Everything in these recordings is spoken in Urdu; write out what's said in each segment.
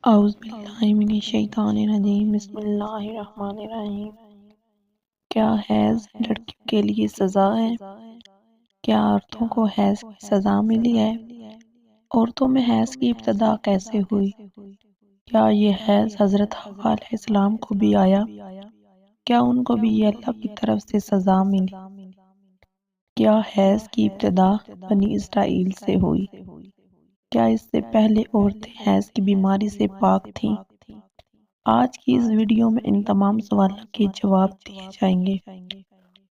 اعوذ باللہ من الشیطان الرجیم بسم اللہ الرحمن الرحیم۔ کیا حیض لڑکیوں کے لیے سزا ہے؟ کیا عورتوں کو حیض کی سزا ملی ہے؟ عورتوں میں حیض کی ابتدا کیسے ہوئی؟ کیا یہ حیض حضرت حوا علیہ السلام کو بھی آیا؟ کیا ان کو بھی یہ اللہ کی طرف سے سزا ملی؟ کیا حیض کی ابتدا بنی اسرائیل سے ہوئی؟ کیا اس سے پہلے عورتیں حیض کی بیماری سے پاک تھیں؟ آج کی اس ویڈیو میں ان تمام سوالوں کے جواب دیے جائیں گے،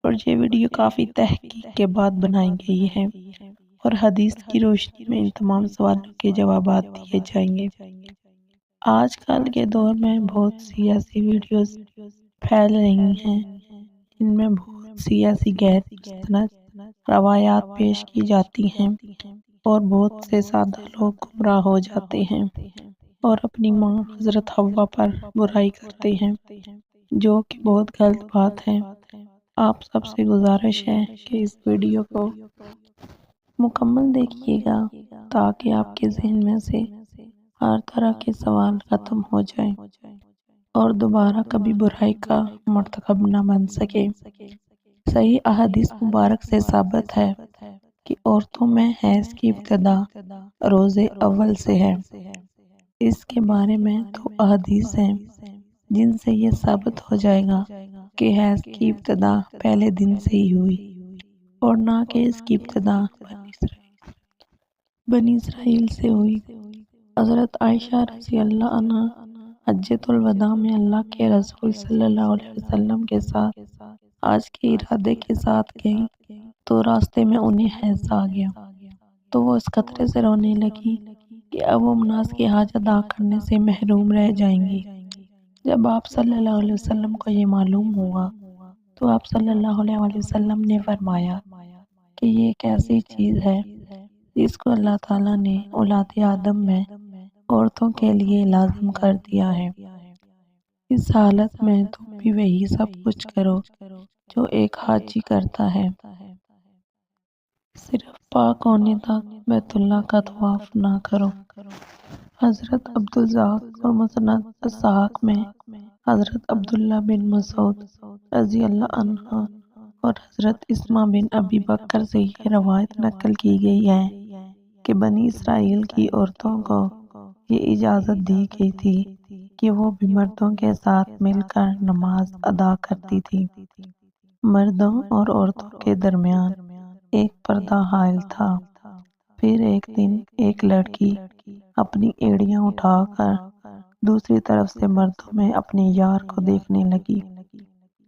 اور یہ ویڈیو کافی تحقیق کے بعد بنائی گئی ہے اور حدیث کی روشنی میں ان تمام سوالوں کے جوابات دیے جائیں گے۔ آج کل کے دور میں بہت سی ایسی ویڈیوز پھیل رہی ہیں جن میں بہت سی ایسی غیر مستند روایات پیش کی جاتی ہیں اور بہت سے سادہ لوگ گمراہ ہو جاتے ہیں اور اپنی ماں حضرت حوا پر برائی کرتے ہیں، جو کہ بہت غلط بات ہے۔ آپ سب سے گزارش ہے کہ اس ویڈیو کو مکمل دیکھیے گا تاکہ آپ کے ذہن میں سے ہر طرح کے سوال ختم ہو جائیں اور دوبارہ کبھی برائی کا مرتکب نہ بن سکے۔ صحیح احادیث مبارک سے ثابت ہے کہ عورتوں میں حیض کی ابتدا روزے اول سے ہے۔ اس کے بارے میں دو احادیث ہیں جن سے یہ ثابت ہو جائے گا کہ حیض کی ابتدا پہلے دن سے ہی ہوئی اور نہ کہ اس کی ابتدا بنی اسرائیل سے ہوئی۔ حضرت عائشہ رضی اللہ عنہا حجۃ الوداع میں اللہ کے رسول صلی اللہ علیہ وسلم کے ساتھ حج کے ارادے کے ساتھ گئیں تو راستے میں انہیں حیض آ گیا، تو وہ اس خطرے سے رونے لگی کہ اب وہ نماز کی حاجت ادا کرنے سے محروم رہ جائیں گی۔ جب آپ صلی اللہ علیہ وسلم کو یہ معلوم ہوا تو آپ صلی اللہ علیہ وسلم نے فرمایا کہ یہ ایک ایسی چیز ہے جس کو اللہ تعالیٰ نے اولاد آدم میں عورتوں کے لیے لازم کر دیا ہے۔ اس حالت میں تم بھی وہی سب کچھ کرو جو ایک حاجی کرتا ہے، صرف پاک ہونے تک بیت اللہ کا طواف نہ کرو۔ حضرت عبدالرزاق اور مسند اسحاق میں حضرت عبداللہ بن مسعود رضی اللہ عنہ اور حضرت اسماء بن ابی بکر سے یہ روایت نقل کی گئی ہے کہ بنی اسرائیل کی عورتوں کو یہ اجازت دی گئی تھی کہ وہ بھی مردوں کے ساتھ مل کر نماز ادا کرتی تھی۔ مردوں اور عورتوں کے درمیان ایک پردہ حائل تھا۔ پھر ایک دن ایک لڑکی اپنی ایڑیاں اٹھا کر دوسری طرف سے مردوں میں اپنے یار کو دیکھنے لگی،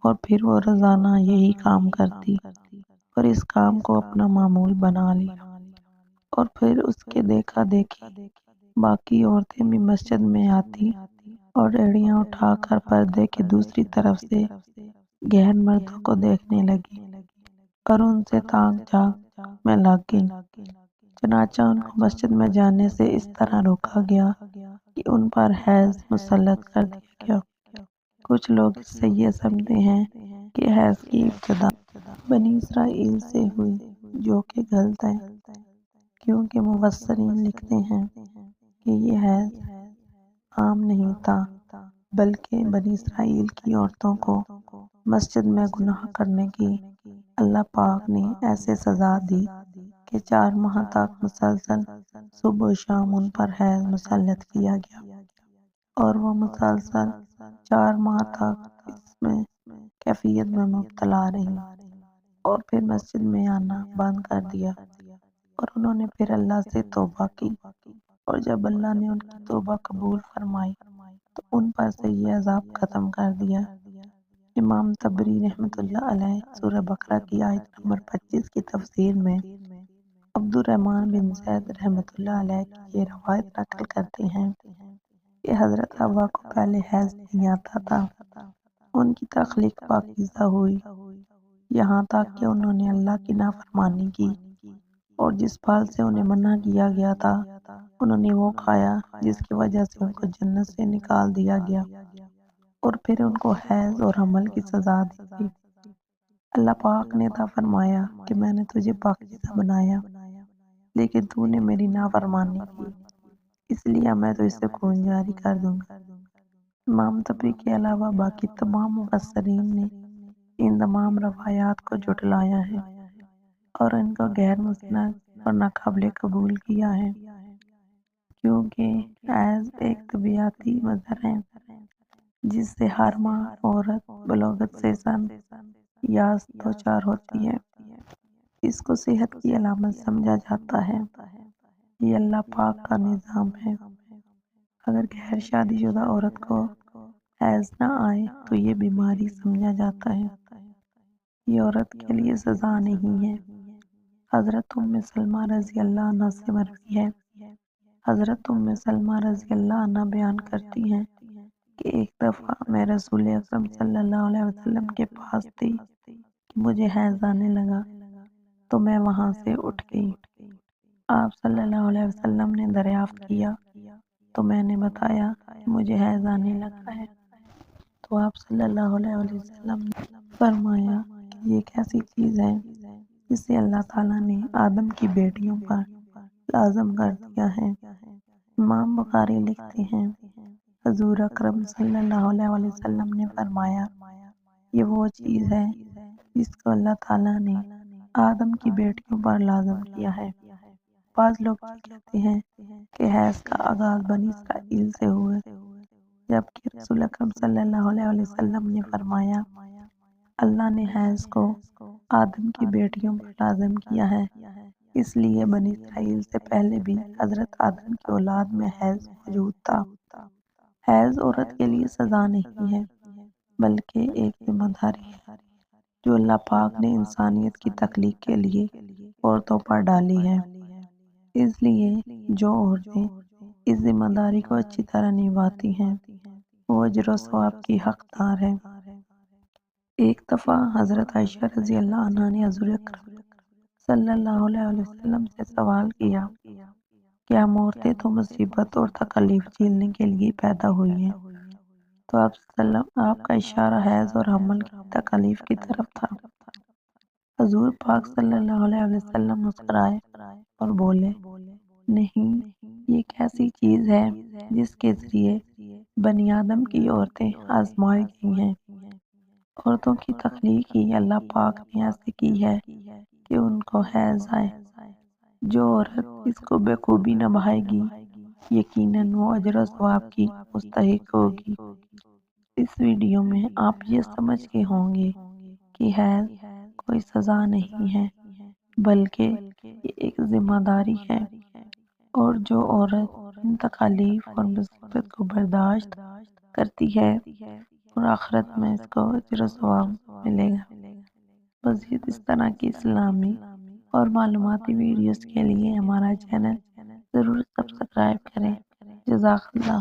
اور پھر وہ روزانہ یہی کام کرتی اور اس کام کو اپنا معمول بنا لیا، اور پھر اس کے دیکھا دیکھی باقی عورتیں بھی مسجد میں آتی اور ایڑیاں اٹھا کر پردے کی دوسری طرف سے غیر مردوں کو دیکھنے لگی اور ان سے تاک جھانک میں لگ گئی۔ چنانچہ ان کو مسجد میں جانے سے اس طرح روکا گیا کہ ان پر حیض مسلط کر دیا گیا۔ کچھ لوگ اس سے یہ سمجھتے ہیں کہ حیض کی ابتدا بنی اسرائیل سے ہوئی، جو کہ غلط ہے، کیونکہ مفسرین لکھتے ہیں کہ یہ حیض عام نہیں تھا، بلکہ بنی اسرائیل کی عورتوں کو مسجد میں گناہ کرنے کی اللہ پاک نے ایسے سزا دی کہ 4 ماہ تک مسلسل صبح و شام ان پر حیض مسلط کیا گیا، اور وہ مسلسل 4 ماہ تک اس میں کیفیت میں مبتلا رہی اور پھر مسجد میں آنا بند کر دیا، اور انہوں نے پھر اللہ سے توبہ کی، اور جب اللہ نے ان کی توبہ قبول فرمائی تو ان پر سے یہ عذاب ختم کر دیا۔ امام طبری رحمۃ اللہ علیہ سورہ بقرہ کی آیت نمبر 25 کی تفسیر میں عبد الرحمن بن زید رحمۃ اللہ علیہ کی یہ روایت نقل کرتے ہیں کہ حضرت حوا کو پہلے حیض نہیں آتا تھا۔ ان کی تخلیق پاکیزہ ہوئی یہاں تک کہ انہوں نے اللہ کی نافرمانی کی، اور جس پھل سے انہیں منع کیا گیا تھا انہوں نے وہ کھایا، جس کی وجہ سے ان کو جنت سے نکال دیا گیا، اور پھر ان کو حیض اور حمل کی سزا دی گئی۔ اللہ پاک نے تھا فرمایا کہ میں نے تجھے پاکیزہ بنایا، لیکن تو نے میری نافرمانی کی، اس لیے میں تو اسے خون جاری کر دوں گا۔ امام طبری کے علاوہ باقی تمام مفسرین نے ان تمام روایات کو جھٹلایا ہے اور ان کو غیر مستند اور ناقابل قبول کیا ہے، کیونکہ حیض ایک طبیعتی مظہر ہے جس سے ہر ماہ عورت بلوغت سے سن یا دوچار ہوتی ہے۔ اس کو صحت کی علامت سمجھا جاتا ہے۔ یہ اللہ پاک کا نظام ہے۔ اگر غیر شادی شدہ عورت کو حیض نہ آئے تو یہ بیماری سمجھا جاتا ہے۔ یہ عورت کے لیے سزا نہیں ہے۔ حضرت ام سلمہ رضی اللہ عنہ سے مروی ہے، حضرت ام سلمہ رضی اللہ عنہ بیان کرتی ہیں کہ ایک دفعہ میں رسول اکرم صلی اللہ علیہ وسلم کے پاس تھی کہ مجھے حیض آنے لگا تو میں وہاں سے اٹھ گئی۔ آپ صلی اللہ علیہ وسلم نے دریافت کیا تو میں نے بتایا کہ مجھے حیض آنے لگا ہے، تو آپ صلی اللہ علیہ وسلم نے فرمایا کہ یہ کیسی چیز ہے جسے اللہ تعالیٰ نے آدم کی بیٹیوں پر لازم کر دیا ہے۔ امام بخاری لکھتے ہیں، حضور اکرم صلی اللہ علیہ وسلم نے فرمایا، یہ وہ چیز ہے جس کو اللہ تعالیٰ نے آدم کی بیٹیوں پر لازم کیا ہے۔ بعض لوگ یہ کہتے ہیں کہ حیض کا آغاز بنی اسرائیل سے ہوئے، جبکہ رسول اکرم صلی اللہ علیہ وسلم نے فرمایا، اللہ نے حیض کو آدم کی بیٹیوں پر لازم کیا ہے، اس لیے بنی اسرائیل سے پہلے بھی حضرت آدم کی اولاد میں حیض موجود تھا۔ حیض عورت کے لیے سزا نہیں ہے، بلکہ ایک ذمہ داری ہے جو اللہ پاک نے انسانیت کی تخلیق کے لیے عورتوں پر ڈالی ہے۔ اس لیے جو عورتیں اس ذمہ داری کو اچھی طرح نبھاتی ہیں وہ اجر و ثواب کی حقدار ہے۔ ایک دفعہ حضرت عائشہ رضی اللہ عنہا نے حضور اکرم صلی اللہ علیہ وسلم سے سوال کیا کہ ہم عورتیں تو مصیبت اور تکلیف جھیلنے کے لیے پیدا ہوئی ہیں، تو آپ کا اشارہ حیض اور حمل کی تکلیف کی طرف تھا۔ حضور پاک صلی اللہ علیہ وسلم مسکرائے اور بولے، نہیں، یہ ایک ایسی چیز ہے جس کے ذریعے بنی آدم کی عورتیں آزمائی گئی ہیں۔ عورتوں کی تخلیق ہی اللہ پاک نے ایسے کی ہے کہ ان کو حیض آئے۔ جو عورت اس کو بخوبی نبھائے گی یقیناً وہ اجر و ثواب کی مستحق ہوگی۔ اس ویڈیو میں آپ یہ سمجھ کے ہوں گے کہ حیض کوئی سزا نہیں ہے، بلکہ یہ ایک ذمہ داری ہے، اور جو عورت ان تکالیف اور مصیبت کو برداشت کرتی ہے اور آخرت میں اس کو اجر و ثواب ملے گا۔ مزید اس طرح کی اسلامی اور معلوماتی ویڈیوز کے لیے ہمارا چینل ضرور سبسکرائب کریں۔ جزاک اللہ۔